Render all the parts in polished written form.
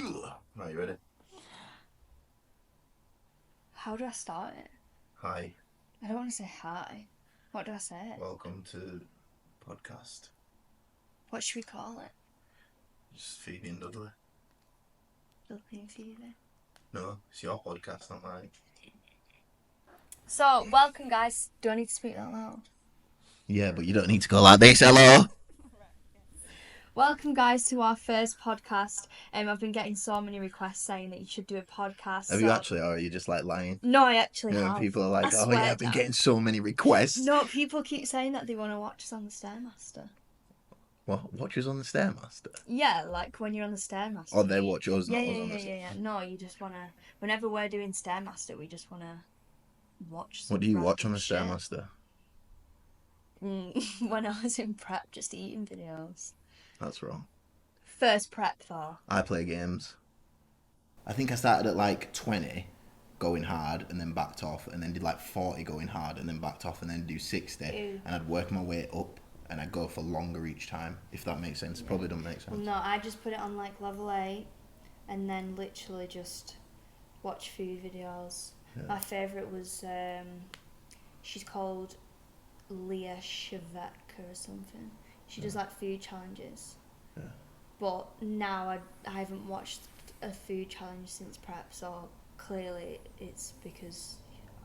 Right, you ready? How do I start it? Hi, I don't want to say hi. What do I say? welcome to podcast. What should we call it? Just Phoebe and Dudley. Dudley and Phoebe. No, it's your podcast, not mine. So, welcome guys. Do I need to speak that loud? Yeah, but you don't need to go like this. Hello. Welcome guys to our first podcast. I've been getting so many requests saying that you should do a podcast. Have you actually, or are you just like lying? No, I actually You know, have. people are like, I oh swear yeah, I've been down. getting so many requests. No, people keep saying that they want to watch us on the Stairmaster. What? Watch us on the Stairmaster? Yeah, like when you're on the Stairmaster. Or they watch us, Yeah, not yeah, us on yeah, the yeah, yeah. No, you just want to... Whenever we're doing Stairmaster, we just want to watch some What do you watch on random the shit. Stairmaster? When I was in prep, just eating videos. That's wrong. First prep though. I play games. I think I started at like 20 going hard and then backed off, and then did like 40 going hard and then backed off, and then do 60. Ew. And I'd work my way up and I'd go for longer each time, if that makes sense. Yeah. Probably doesn't make sense. Well, no, I just put it on like level 8 and then literally just watch food videos. Yeah. My favourite was, she's called Leah Shaveka or something. She does like food challenges. Yeah. But now I haven't watched a food challenge since prep, so clearly it's because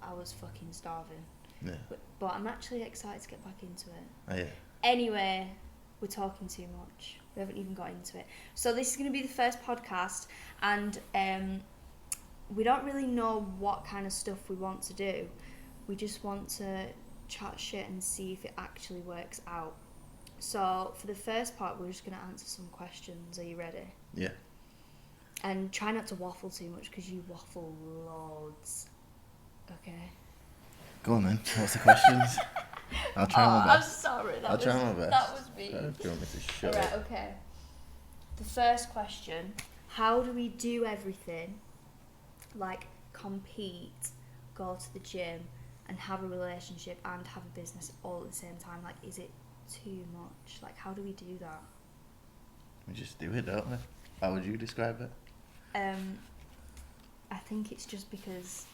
I was fucking starving. Yeah. But I'm actually excited to get back into it. Oh, yeah. Anyway, we're talking too much. We haven't even got into it. So this is going to be the first podcast, and we don't really know what kind of stuff we want to do. We just want to chat shit and see if it actually works out. So for the first part, we're just going to answer some questions. Are you ready? Yeah. And try not to waffle too much, because you waffle loads. Okay? Go on then. What's the questions? I'll try my I'm best. sorry. I'll try my best. That was me. If you want me to shut Alright, it. okay. The first question: how do we do everything? Like compete, go to the gym, and have a relationship and have a business all at the same time? Like, is it too much? Like, how do we do that? We just do it, don't we? How would you describe it? I think it's just because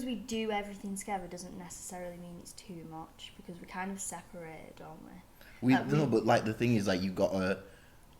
we do everything together doesn't necessarily mean it's too much, because we kind of separate, don't we? No, but like the thing is, like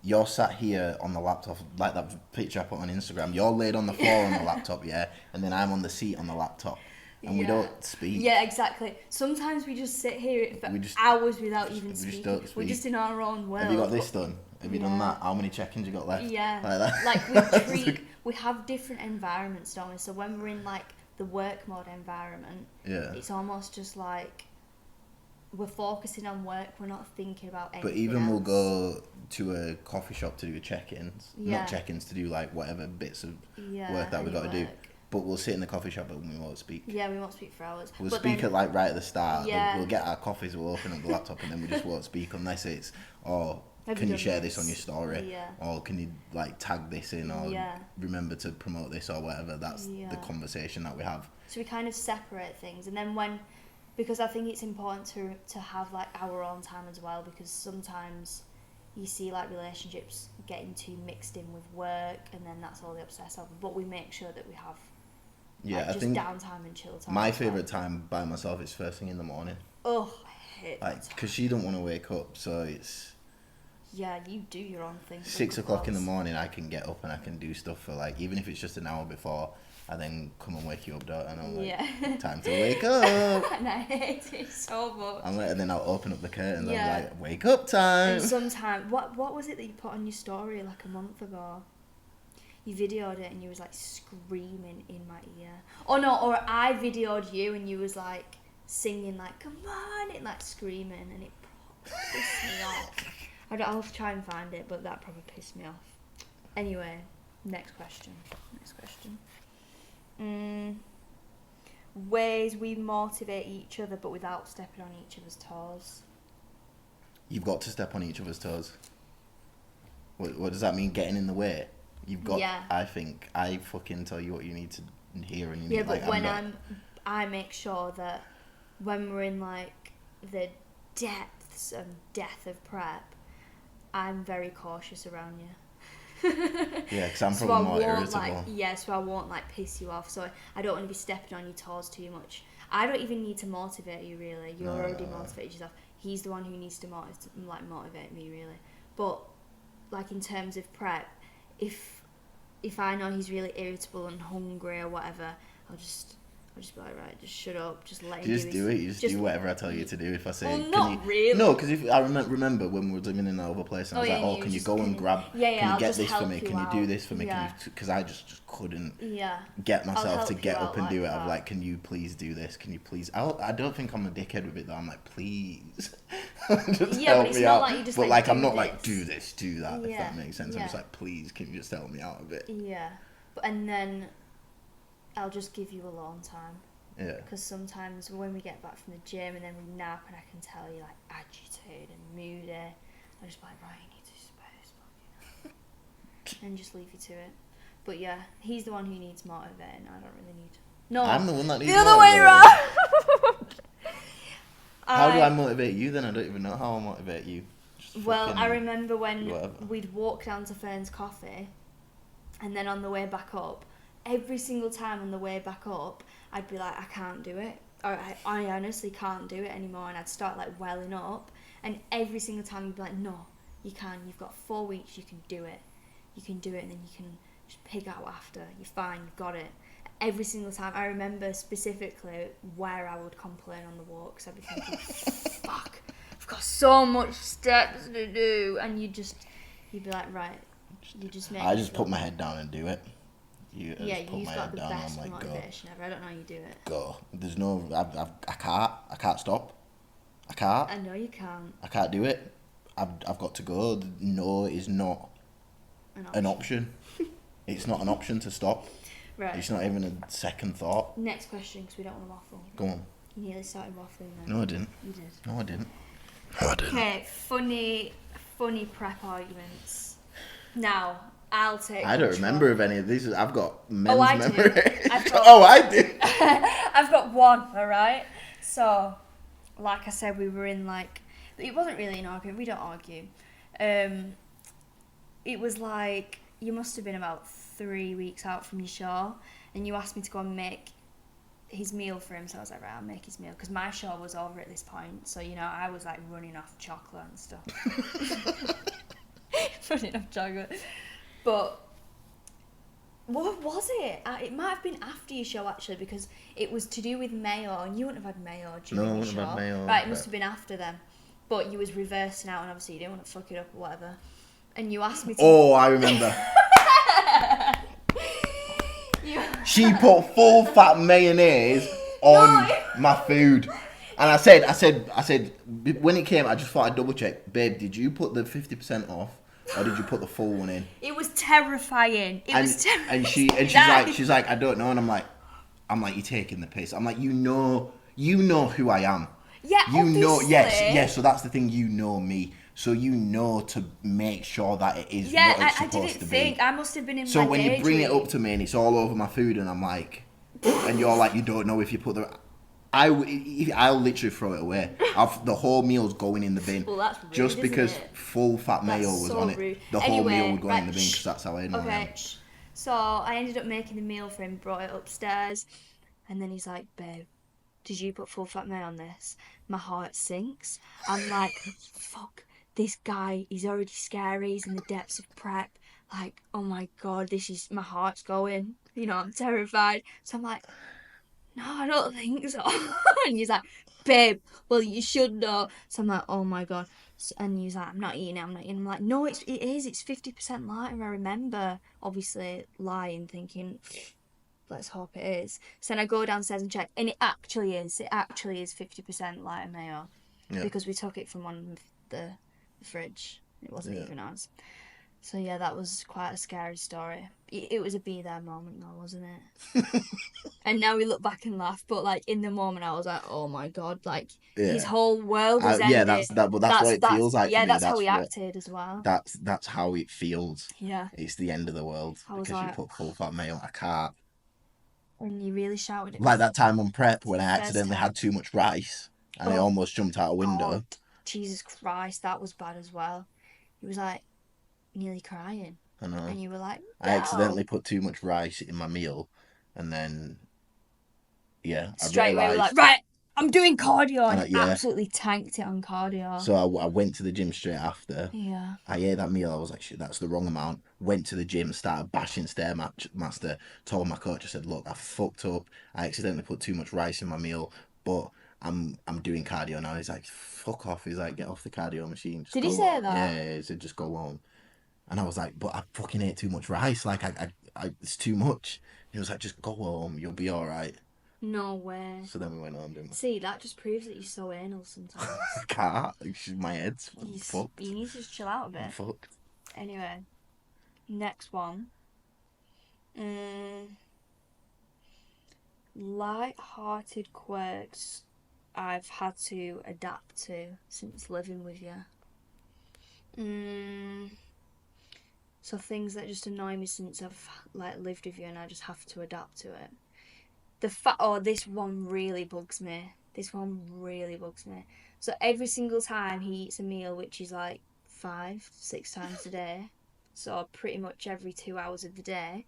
you're sat here on the laptop, like that picture I put on Instagram. You're laid on the floor on the laptop, yeah, and then I'm on the seat on the laptop, and we don't speak. Yeah, exactly. Sometimes we just sit here for hours without even speaking. Just don't speak. We're just in our own world. Have you got this done? Have you done that? How many check-ins you got left? Yeah. Like that. Like we have different environments, don't we? So when we're in like the work mode environment, yeah, it's almost just like we're focusing on work. We're not thinking about anything But even else. we'll go to a coffee shop to do check-ins. Yeah. Not check-ins, to do like whatever bits of Yeah, work that we got to do. work. But we'll sit in the coffee shop and we won't speak. Yeah, we won't speak for hours. We'll But speak then, at like right at the start. Yeah. We'll get our coffees, we'll open up the laptop, and then we just won't speak unless it's, oh, Have can you done share this on your story? Yeah. Or can you like tag this in, or Yeah. remember to promote this, or whatever. That's the Yeah. conversation that we have. So we kind of separate things, and then because I think it's important to have like our own time as well, because sometimes you see like relationships getting too mixed in with work, and then that's all they obsess over. But we make sure that we have Yeah, like, I just think downtime and chill time. my favourite time by myself is first thing in the morning. Oh, I hate that Like, time. because she don't want to wake up, so it's Yeah, you do your own thing. 6 o'clock in the morning. I can get up and I can do stuff for like, even if it's just an hour before, I then come and wake you up, don't I? And I'm like, Yeah. time to wake up. And I hate it so much. I'm like, and then I'll open up the curtains. Yeah. I'm like, wake up time. And sometimes, what was it that you put on your story like a month ago? You videoed it and you was like screaming in my ear. Oh no, or I videoed you and you was like singing like, come on, and like screaming, and it pissed me off. I'll try and find it, but that probably pissed me off. Anyway, next question. Ways we motivate each other but without stepping on each other's toes. You've got to step on each other's toes. What does that mean? Getting in the way? You've got. Yeah. I think I fucking tell you what you need to hear, and you Yeah, need, but like, when I make sure that when we're in like the depths and death of prep, I'm very cautious around you. Yeah, because I'm So probably I more won't like, irritable. yeah, so I won't like piss you off. So I don't want to be stepping on your toes too much. I don't even need to motivate you really. You're already No. motivated yourself. He's the one who needs to motivate me really. But like in terms of prep, if I know he's really irritable and hungry or whatever, I'll just be like, right, just shut up, just let him Just do do his. it. You just do whatever I tell you to do. If I say, Well, can not you? really. No, because if I remember when we were living in another place, and I was like, yeah, oh, you can you just go and grab? Yeah, Can you I'll get just this for help me? you Can you out. do this for me? Yeah. Because I just couldn't Yeah. get I'll myself to help get you up out and do it. like I'm that. like, can you please do this? Can you please? I don't think I'm a dickhead with it though. I'm like, please, just Yeah, help but it's me not out. like you just But like, I'm do not like this. do this, do that. If Yeah, that makes sense. I'm yeah. just like, please, can you just help me out of it? Yeah. And then I'll just give you alone time. Yeah. Because sometimes when we get back from the gym and then we nap and I can tell you're like agitated and moody, I just be like, right, you need to space, and just leave you to it. But yeah, he's the one who needs motivating. I don't really need. No, I'm the one that needs the other way motivating. around. How do I motivate you then? I don't even know how I motivate you. Well, I remember when whatever. we'd walk down to Fern's Coffee, and then on the way back up, every single time on the way back up, I'd be like, I can't do it. Or I honestly can't do it anymore. And I'd start like welling up. And every single time you'd be like, no, you can. You've got 4 weeks, you can do it. You can do it, and then you can just pig out after. You're fine, you've got it. Every single time. I remember specifically where I would complain on the walks. I'd be thinking, fuck, I've got so much steps to do. And you'd be like, right, you just make I just put my head down and do it. You've put my got head the down best and I'm like, motivation ever. I don't know how you do it. go. There's no, I can't stop. I can't. I know you can't. I can't do it. I've got to go. No is not an option. It's not an option to stop. Right. It's not even a second thought. Next question, because we don't want to waffle. Go on. You nearly started waffling then. No, I didn't. You did. No, I didn't. No, I didn't. Okay, funny prep arguments. Now, I'll take I don't control. remember of any of these. I've got men's I memory. do. I do. I've got one, alright? So, like I said, we were in like... It wasn't really an argument. We don't argue. It was like... You must have been about 3 weeks out from your show, and you asked me to go and make his meal for him. So I was like, right, I'll make his meal. Because my show was over at this point. So, you know, I was like running off chocolate and stuff. Running off chocolate. But... What was it? It might have been after your show actually, because it was to do with mayo, and you wouldn't have had mayo during No, I your wouldn't show. have had mayo. Right, it must have been after then. But you was reversing out, and obviously you didn't want to fuck it up or whatever. And you asked me to. Oh, I remember. She put full fat mayonnaise on my food. And I said, when it came, I just thought I'd double check. Babe, did you put the 50% off? Or did you put the full one in? It was terrifying. And she's like, I don't know. And I'm like, you're taking the piss. I'm like, you know who I am. Yeah, you obviously. know, yes. So that's the thing. You know me, so you know to make sure that it is what it's supposed to be. I must have been in. So my when you bring it daydream. up to me and it's all over my food, and I'm like, and you're like, you don't know if you put the. I'll literally throw it away. The whole meal's going in the bin. Well, that's rude, just because isn't it? full fat mayo was on rude. it. The whole meal would go in the bin because that's how I know I am. So I ended up making the meal for him, brought it upstairs, and then he's like, babe, did you put full fat mayo on this? My heart sinks. I'm like, fuck, this guy, he's already scary, he's in the depths of prep. Like, oh my god, my heart's going. You know, I'm terrified. So I'm like, no, I don't think so. And he's like, babe, well, you should know. So I'm like, oh my god. And he's like, I'm not eating it. I'm like, no, it is. It's 50% lighter. I remember, obviously, lying, thinking, let's hope it is. So then I go downstairs and check, and it actually is. It actually is 50% lighter mayo. Yeah. Because we took it from one of the fridge. It wasn't even ours. So yeah, that was quite a scary story. It was a be there moment though, wasn't it? And now we look back and laugh, but like in the moment I was like, oh my god, like his whole world was ended. Yeah, that's what it feels like. Yeah, for me. that's how he acted as well. That's how it feels. Yeah. It's the end of the world because you put full fat mayo. I can't. And you really shouted at me. Like that time on prep when I accidentally had too much rice and I almost jumped out a window. God, Jesus Christ, that was bad as well. He was like nearly crying. I know. And you were like, I no. accidentally put too much rice in my meal, and then I Straight away, we're like, realised. right, I'm doing cardio. And you Yeah. absolutely tanked it on cardio. So I went to the gym straight after. Yeah. I ate that meal. I was like, shit, that's the wrong amount. Went to the gym, started bashing Stairmaster. Told my coach, I said, look, I fucked up. I accidentally put too much rice in my meal, but I'm doing cardio now. He's like, fuck off. He's like, get off the cardio machine. Just Did he go say home. that? Yeah, he said, just go home. And I was like, but I fucking ate too much rice. Like, it's too much. He was like, just go home. You'll be all right. No way. So then we went home, didn't we? See, that just proves that you're so anal sometimes. I can't. My head's fucked. You need to just chill out a bit. I'm fucked. Anyway, next one. Light-hearted quirks I've had to adapt to since living with you. So things that just annoy me since I've lived with you and I just have to adapt to it. This one really bugs me. So every single time he eats a meal, which is like 5-6 times a day, so pretty much every 2 hours of the day,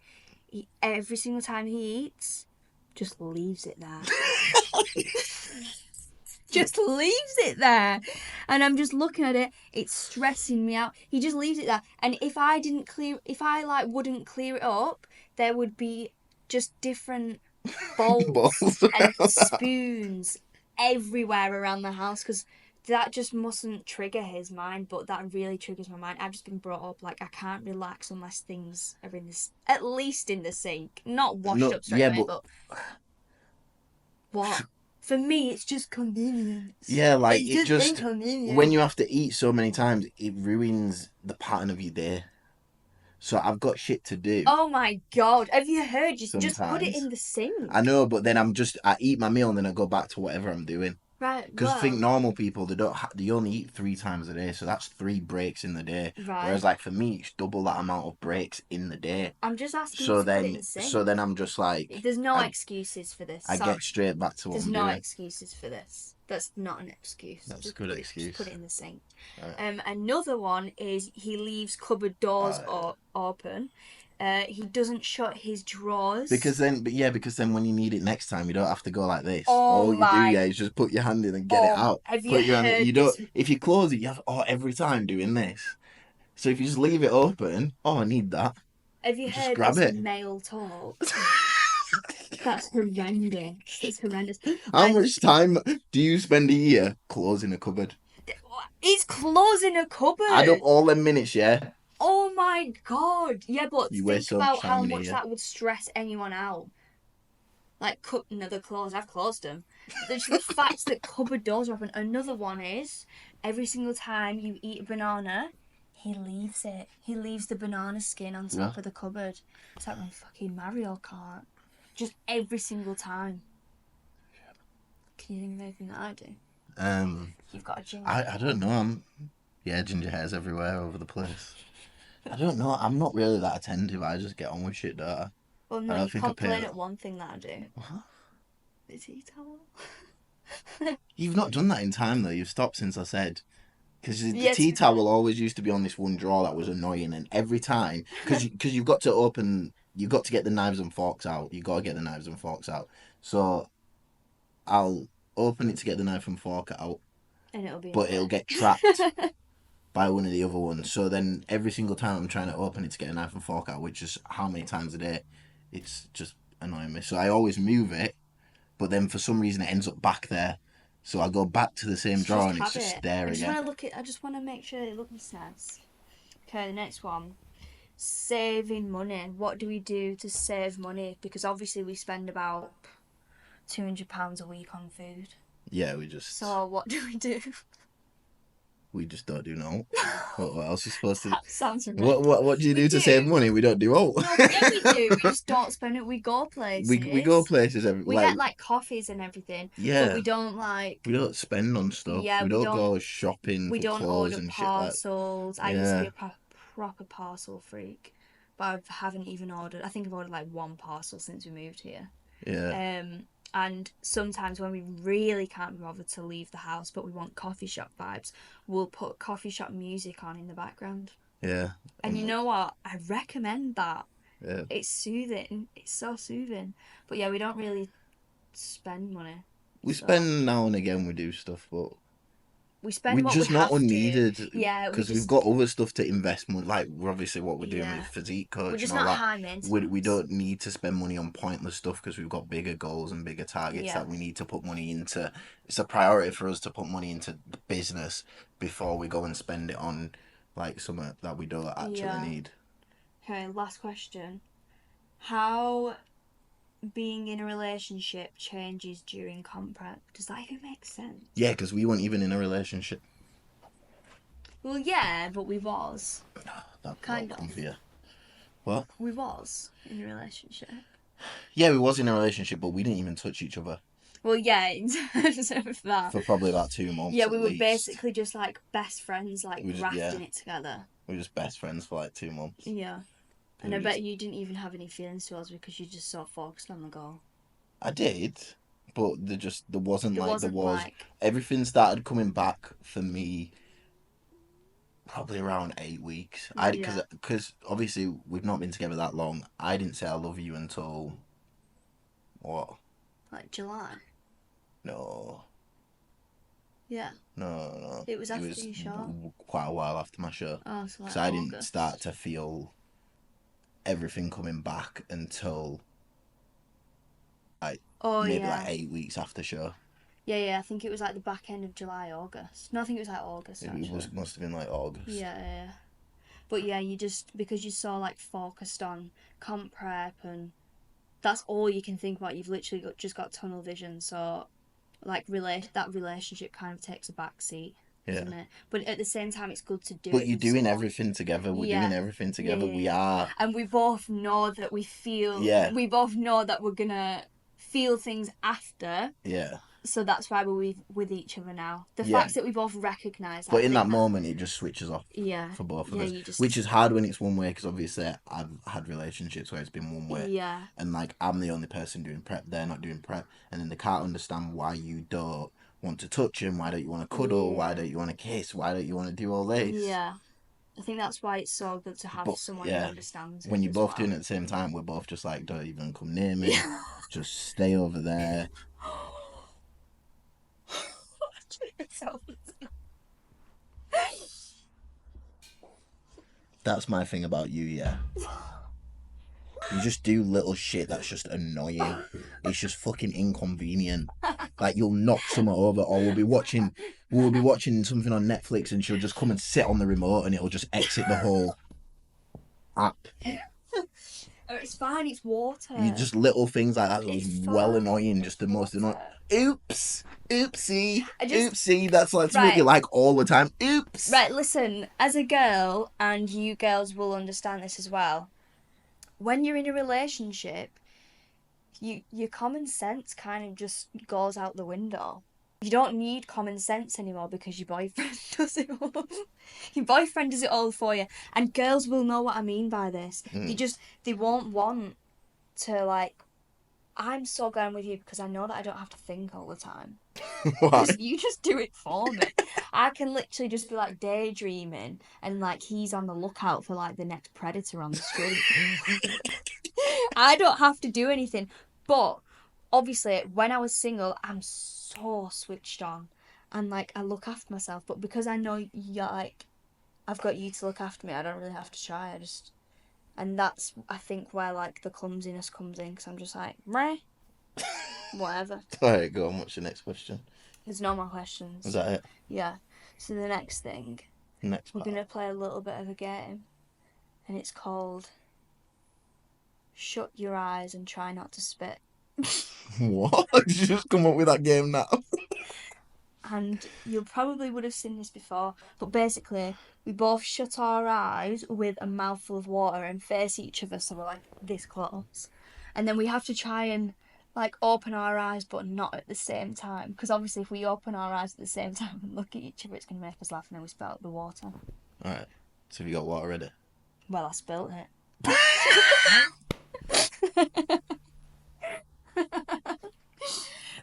every single time he eats, just leaves it there. Just leaves it there, and I'm just looking at it. It's stressing me out. He just leaves it there, and if I wouldn't clear it up, there would be just different bowls and spoons everywhere around the house, because that just mustn't trigger his mind, but that really triggers my mind. I've just been brought up like I can't relax unless things are at least in the sink, not washed up straight away, but what? For me, it's just convenience. Yeah, like it's just inconvenient. when you have to eat so many times, it ruins the pattern of your day. So I've got shit to do. Oh my god! Have you heard? Just put it Sometimes. in the sink. I know, but then I eat my meal and then I go back to whatever I'm doing. Right. Because I think normal people they only eat 3 times a day, so that's 3 breaks in the day. Right. Whereas like for me, it's double that amount of breaks in the day. I'm just asking you to put it in the sink. So then I'm just like, there's no excuses for this. I get straight back to what I'm doing. There's no excuses for this. That's not an excuse. That's a good excuse. Just put it in the sink. Right. Another one is he leaves cupboard doors open. He doesn't shut his drawers. Because then when you need it next time, you don't have to go like this. Oh All you do, is just put your hand in and get it out. Have you heard this? If you close it, you have every time doing this. So if you just leave it open, I need that. Have you heard this male talk? That's horrendous. It's horrendous. How much time do you spend a year closing a cupboard? He's closing a cupboard. Add up all them minutes, yeah. Oh my god. Yeah, but think about how much that would stress anyone out. Like, they're closed. I've closed them. There's the fact that cupboard doors are open. Another one is, every single time you eat a banana, he leaves it. He leaves the banana skin on top of the cupboard. It's like when fucking Mario Kart. Just every single time. Can you think of anything that I do? You've got a ginger. I don't know. Ginger hairs everywhere over the place. I don't know. I'm not really that attentive. I just get on with shit, don't I? Well, no, you complain at one thing that I do. What? The tea towel. You've not done that in time, though. You've stopped since I said. Because the tea towel always used to be on this one drawer that was annoying. And every time... Because you've got to open... You've got to get the knives and forks out. You've got to get the knives and forks out. So, I'll open it to get the knife and fork out. And it'll get trapped by one of the other ones. So then every single time I'm trying to open it to get a knife and fork out, which is how many times a day, it's just annoying me. So I always move it, but then for some reason it ends up back there. So I go back to the same drawer and it's just there again. I just want to make sure it looks nice. Okay, the next one. Saving money. What do we do to save money? Because obviously we spend about £200 a week on food. Yeah, we just... So what do we do? We just don't do no. What else are you supposed to do? That sounds ridiculous. What do you do to save money? We don't do all. No, yeah, we do. We just don't spend it. We go places. We go places. We get coffees and everything. Yeah. But we don't We don't spend on stuff. Yeah, we don't go shopping for clothes and shit like that. We don't order parcels. I used to be a proper parcel freak. But I haven't even ordered... I think I've ordered one parcel since we moved here. Yeah. And sometimes when we really can't be bothered to leave the house but we want coffee shop vibes, we'll put coffee shop music on in the background. Yeah. And you know what? I recommend that. Yeah. It's soothing. It's so soothing. But yeah, we don't really spend money. We So spend now and again. We do stuff, but we we're spend what we just not have to. unneeded Yeah, we because we've just got other stuff to invest money. Like obviously what we're doing with yeah. physique We're coach and just all not that. high We maintenance. don't need to spend money on pointless stuff because we've got bigger goals and bigger targets Yeah. that we need to put money into. It's a priority for us to put money into the business before we go and spend it on like something that we don't actually Yeah. need. Okay, last question. How being in a relationship changes during comp prep? Does that even make sense? Yeah, because we weren't even in a relationship. Well, yeah, but we was. That Kind come for of. you. What? We was in a relationship. Yeah, we was in a relationship, but we didn't even touch each other Well, yeah, in terms of that. for probably about 2 months Yeah, at we were least. basically just like best friends, like We just grafting it together. we were just best friends for like 2 months. Yeah. And We I just, bet you didn't even have any feelings towards me because you just so focused on the goal. I did, but there wasn't There like there wasn't was. like Everything started coming back for me probably around 8 weeks. I yeah, because obviously we've not been together that long. I didn't say I love you until what? like July. No, Yeah. no. It was It after was your show. quite a while after my show Oh, so because like I didn't start August. to feel everything coming back until like Oh maybe like yeah. 8 weeks after show. Yeah, yeah, I think it was like the back end of July, August. No, I think it was like August It actually. must have been like August. Yeah, yeah. But yeah, you just because you're so like focused on comp prep and that's all you can think about. You've literally just got tunnel vision. So like that relationship kind of takes a back seat, Yeah. doesn't it? But at the same time, it's good to do But it you're with doing someone. everything together. We're doing Yeah, everything yeah, together. yeah, We yeah. are. And we both know that Yeah. we both know that we're gonna feel things after. Yeah. So that's why we're with each other now. The Yeah. fact that we both recognise that, But I in that think, moment, it just switches off yeah, for both of yeah, us, you just, which is hard when it's one way because obviously I've had relationships where it's been one way, yeah, and like I'm the only person doing prep, they're not doing prep, and then they can't understand why you don't want to touch him, why don't you want to cuddle, why yeah, don't you want to kiss, why don't you want to do all this? yeah. I think that's why it's so good to have But someone who yeah, understands it when you're as both doing well. it at the same time, we're both just like, don't even come near me, Yeah. just stay over there. That's my thing about you, yeah. You just do little shit that's just annoying. It's just fucking inconvenient. Like you'll knock someone over, or we'll be watching something on Netflix, and she'll just come and sit on the remote, and it'll just exit the whole app. Oh, it's fine. It's You water. just little things like that was It's well fine. annoying. Just It's the most annoying. water. Oops, oopsie, I just oopsie. That's what you right. like all the time. Oops. Right, listen, as a girl, and you girls will understand this as well, when you're in a relationship, your common sense kind of just goes out the window. You don't need common sense anymore because your boyfriend does it all. Your boyfriend does it all for you. And girls will know what I mean by this. Mm. They won't want to like I'm so going with you because I know that I don't have to think all the time. Why? Because you just do it for me. I can literally just be like daydreaming and like he's on the lookout for like the next predator on the street. I don't have to do anything. But obviously, when I was single, I'm so switched on and like I look after myself. But because I know you're like, I've got you to look after me, I don't really have to try. And that's, I think, where like the clumsiness comes in because I'm just like, meh, whatever. All right, go on. What's your next question? There's no more Is questions. that it? Yeah. So the next thing, Next we're part. going to play a little bit of a game. And it's called Shut Your Eyes and Try Not to Spit. What? Did you just come up with that game now? And you probably would have seen this before, but basically, we both shut our eyes with a mouthful of water and face each other, so we're like this close. And then we have to try and like open our eyes, but not at the same time. Because obviously, if we open our eyes at the same time and look at each other, it's going to make us laugh, and then we spill out the water. All right. So have you got water ready? Well, I spilt it.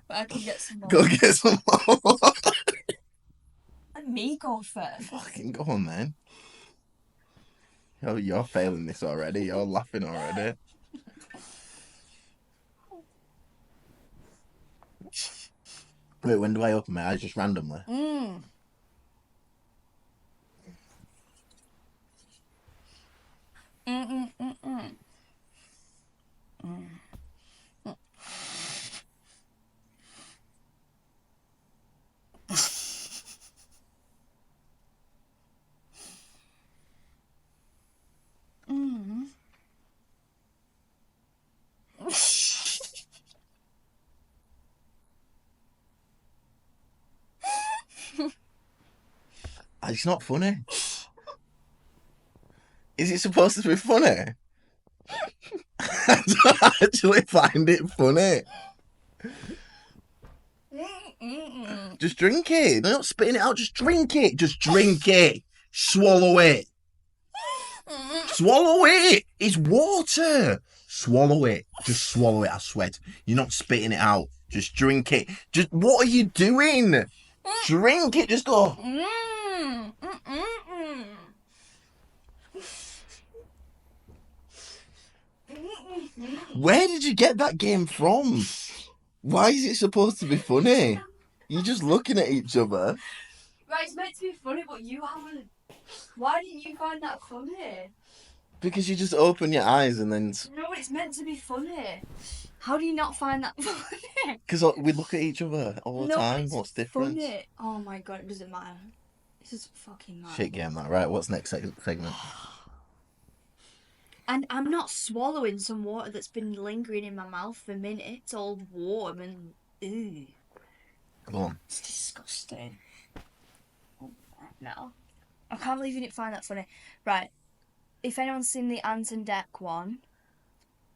But I can get some more. Go get some more. Let me go first. Fucking go on, man. You're failing this already. You're laughing already. Wait, when do I open my eyes? Just randomly? Mm. Mm-mm-mm-mm. Mm. Mm. It's not funny. Is it supposed to be funny? I don't actually find it funny. Mm-mm-mm. Just drink it. They're not spitting it out. Just drink it. Just drink it. Swallow it. Swallow it. It's water. Swallow it. Just swallow it. I swear. You're not spitting it out. Just drink it. Just what are you doing? Drink it. Just go. Mm. Mm-mm-mm. Where did you get that game from? Why is it supposed to be funny? You're just looking at each other. Right, it's meant to be funny, but you haven't. Why didn't you find that funny? Because you just open your eyes and then. No, it's meant to be funny. How do you not find that funny? Because we look at each other all the time. It's What's the difference? funny. Oh my god, it doesn't matter. This is fucking mad. Shit game, that right? What's next segment? And I'm not swallowing some water that's been lingering in my mouth for minutes, all warm and ew. Go on. It's disgusting. No. I can't believe you didn't find that funny. Right. If anyone's seen the Ant and Dec one,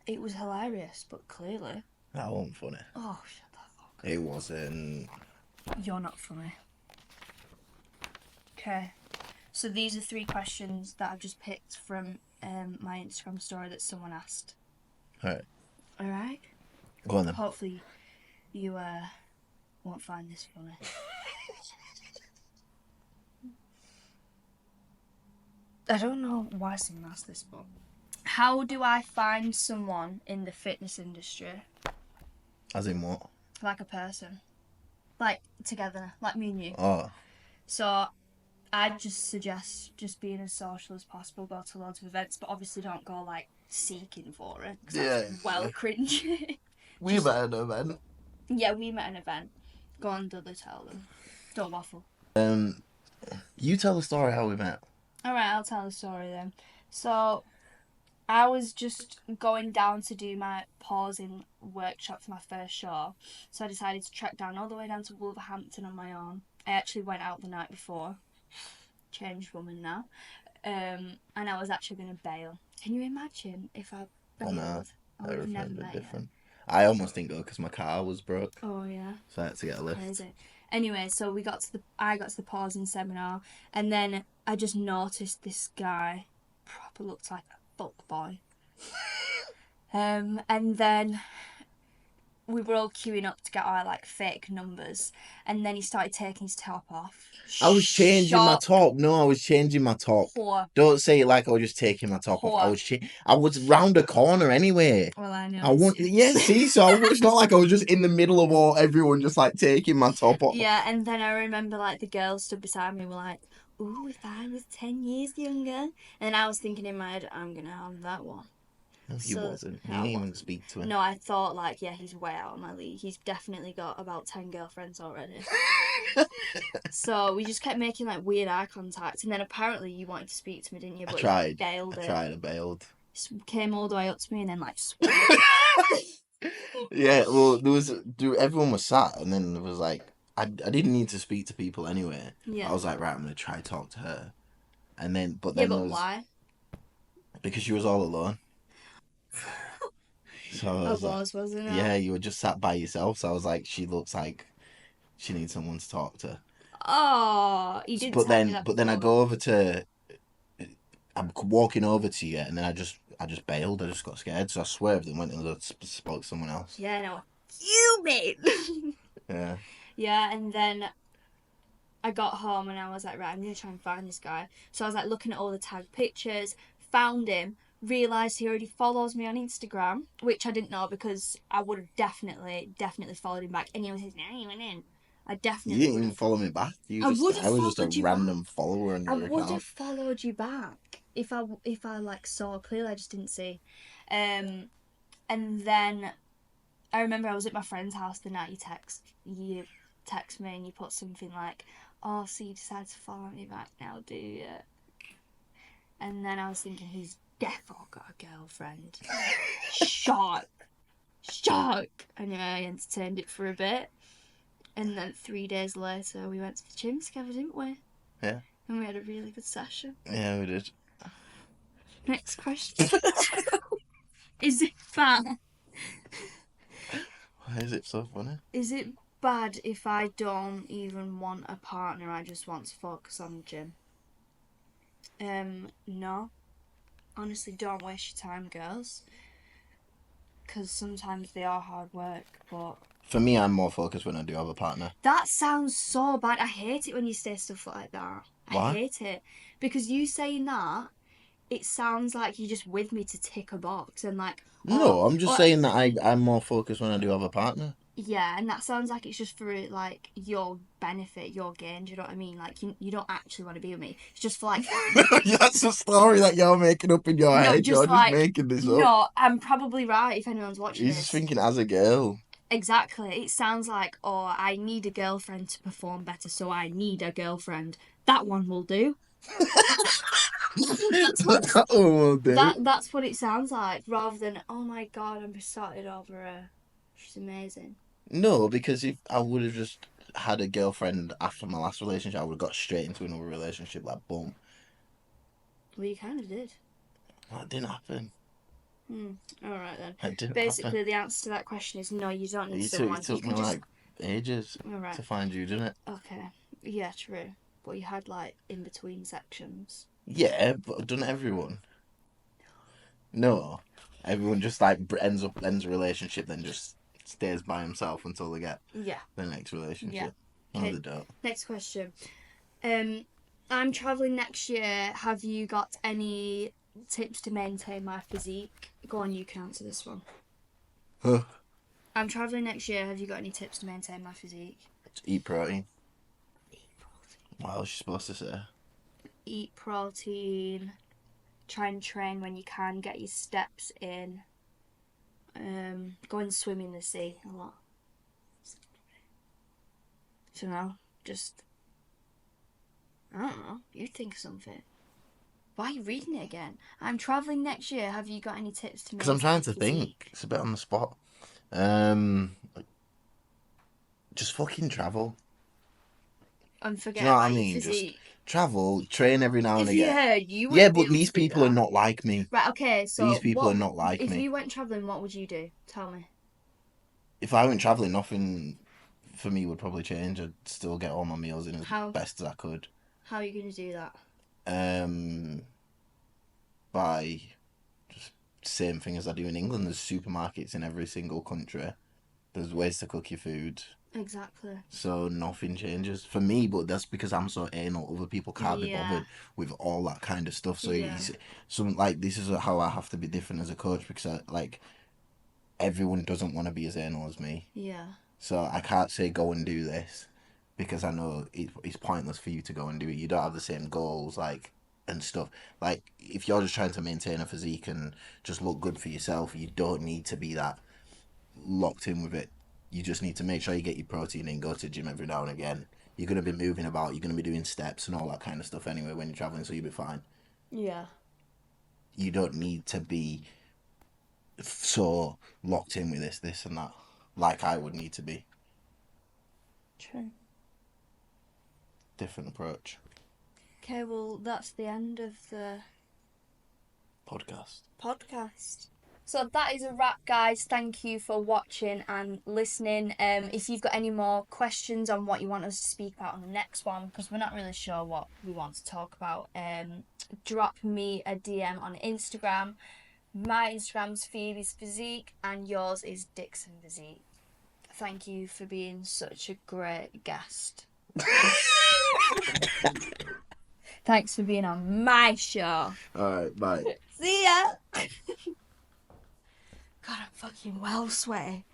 it was hilarious, but clearly. That wasn't funny. Oh, shut the fuck up. It wasn't. You're not funny. Okay. So these are 3 questions that I've just picked from my Instagram story that someone asked. Alright. Alright? Go on then. Hopefully you won't find this funny. I don't know why someone asked this, but how do I find someone in the fitness industry? As in what? Like a person. Like together, like me and you. Oh. So I'd just suggest just being as social as possible, go to loads of events, but obviously don't go like seeking for it. 'Cause that's well cringy. We met at an event. Yeah, we met at an event. Go on, Dudley, tell them. Don't waffle. You tell the story how we met. Alright, I'll tell the story then. So, I was just going down to do my pausing workshop for my first show. So I decided to trek down all the way down to Wolverhampton on my own. I actually went out the night before. Changed woman now. And I was actually going to bail. Can you imagine if I bailed? No, I would have never everything's a bit met different. I almost didn't go because my car was broke. you. Oh, yeah. So I had to get a lift. Crazy. Anyway, so I got to the pausing seminar, and then I just noticed this guy proper looked like a fuck boy. And then we were all queuing up to get our like fake numbers, and then he started taking his top off. I was changing my top. No, I was changing my top. Whore. Don't say it like I was just taking my top off. I was round a corner anyway. Well, I know. See, so it's not like I was just in the middle of everyone just like taking my top off. Yeah, and then I remember like the girls stood beside me were like, "Ooh, if I was 10 years younger," and I was thinking in my head, "I'm gonna have that one." No, he wasn't. You didn't even speak to him. No, I thought like, yeah, he's way out of my league. He's definitely got about 10 girlfriends already. So we just kept making like weird eye contact, and then apparently you wanted to speak to me, didn't you? But I bailed. Came all the way up to me and then like Yeah, well, everyone was sat, and then there was like, I didn't need to speak to people anyway. Yeah. I was like, right, I'm gonna try to talk to her, and then why? Because she was all alone. So I wasn't it? Yeah, you were just sat by yourself. So I was like, she looks like she needs someone to talk to. Oh, he did. But then I go over to. I'm walking over to you, and then I just bailed. I just got scared, so I swerved and went and spoke to someone else. Yeah, no, you mate. Yeah. Yeah, and then I got home and I was like, right, I'm gonna try and find this guy. So I was like looking at all the tag pictures, found him, realised he already follows me on Instagram, which I didn't know because I would have definitely followed him back. And he was his name and in. I You definitely didn't would even have. follow me back. I would have I was just a followed you random back. follower on I your would have account. followed you back if I like saw. Clearly, I just didn't see. And then I remember I was at my friend's house the night you text me and you put something like, "Oh, so you decided to follow me back now, do you?" And then I was thinking, he's defo got a girlfriend. Shock. Anyway, I entertained it for a bit. And then 3 days later, we went to the gym together, didn't we? Yeah. And we had a really good session. Yeah, we did. Next question. Is it bad? Why is it so funny? Is it bad if I don't even want a partner? I just want to focus on the gym. No. Honestly, don't waste your time, girls. Because sometimes they are hard work, but... For me, I'm more focused when I do have a partner. That sounds so bad. I hate it when you say stuff like that. Why? I hate it. Because you saying that, it sounds like you're just with me to tick a box and like... No, I'm just saying that I'm more focused when I do have a partner. Yeah, and that sounds like it's just for like your benefit, your gain. Do you know what I mean? Like you don't actually want to be with me. It's just for like That's a story that you're making up in your head. You're just making this up. No, I'm probably right if anyone's watching He's this. just thinking as a girl. Exactly. It sounds like, oh, I need a girlfriend to perform better, so I need a girlfriend. That one will do. That one will do. That's what it sounds like, rather than, oh my god, I'm besotted over her. She's amazing. No, because if I would have just had a girlfriend after my last relationship, I would have got straight into another relationship, like boom. Well, you kind of did. That didn't happen. Alright then. It didn't Basically, happen. the answer to that question is no, you don't need It someone. took me like ages to find you, didn't it? Okay. Yeah, true. But you had like in between sections. Yeah, but done everyone. No. Everyone just like ends a relationship, then just stays by himself until they get the next relationship. Yeah. No, they don't. Next question. I'm travelling next year. Have you got any tips to maintain my physique? Go on, you can answer this one. Huh. I'm travelling next year. Have you got any tips to maintain my physique? Eat protein. What else are you supposed to say? Eat protein. Try and train when you can. Get your steps in. Go and swim in the sea a lot. So now, just... I don't know. You think of something. Why are you reading it again? I'm travelling next year. Have you got any tips to make? Because I'm trying to think. It's a bit on the spot. Just fucking travel. And forget Do you know what about I mean? your physique. Just travel, train every now and If you again. heard, you Yeah, wouldn't be but able these to do people are that. not like me. Right, okay, so these people are not like if me. you went travelling, what would you do? Tell me. If I went travelling, nothing for me would probably change. I'd still get all my meals in as best as I could. How are you going to do that? By just same thing as I do in England. There's supermarkets in every single country. There's ways to cook your food. Exactly. So nothing changes for me, but that's because I'm so anal. Other people can't be bothered with all that kind of stuff. So this is how I have to be different as a coach, because everyone doesn't want to be as anal as me. Yeah. So I can't say go and do this, because I know it's pointless for you to go and do it. You don't have the same goals and stuff. Like, if you're just trying to maintain a physique and just look good for yourself, you don't need to be that locked in with it. You just need to make sure you get your protein in, go to the gym every now and again. You're going to be moving about, you're going to be doing steps and all that kind of stuff anyway when you're travelling, so you'll be fine. Yeah. You don't need to be so locked in with this and that, like I would need to be. True. Different approach. Okay, well, that's the end of the podcast. So that is a wrap, guys. Thank you for watching and listening. If you've got any more questions on what you want us to speak about on the next one, because we're not really sure what we want to talk about, drop me a DM on Instagram. My Instagram's Phoebe's Physique and yours is Dixon Physique. Thank you for being such a great guest. Thanks for being on my show. Alright, bye. See ya. God, I'm fucking well sweaty.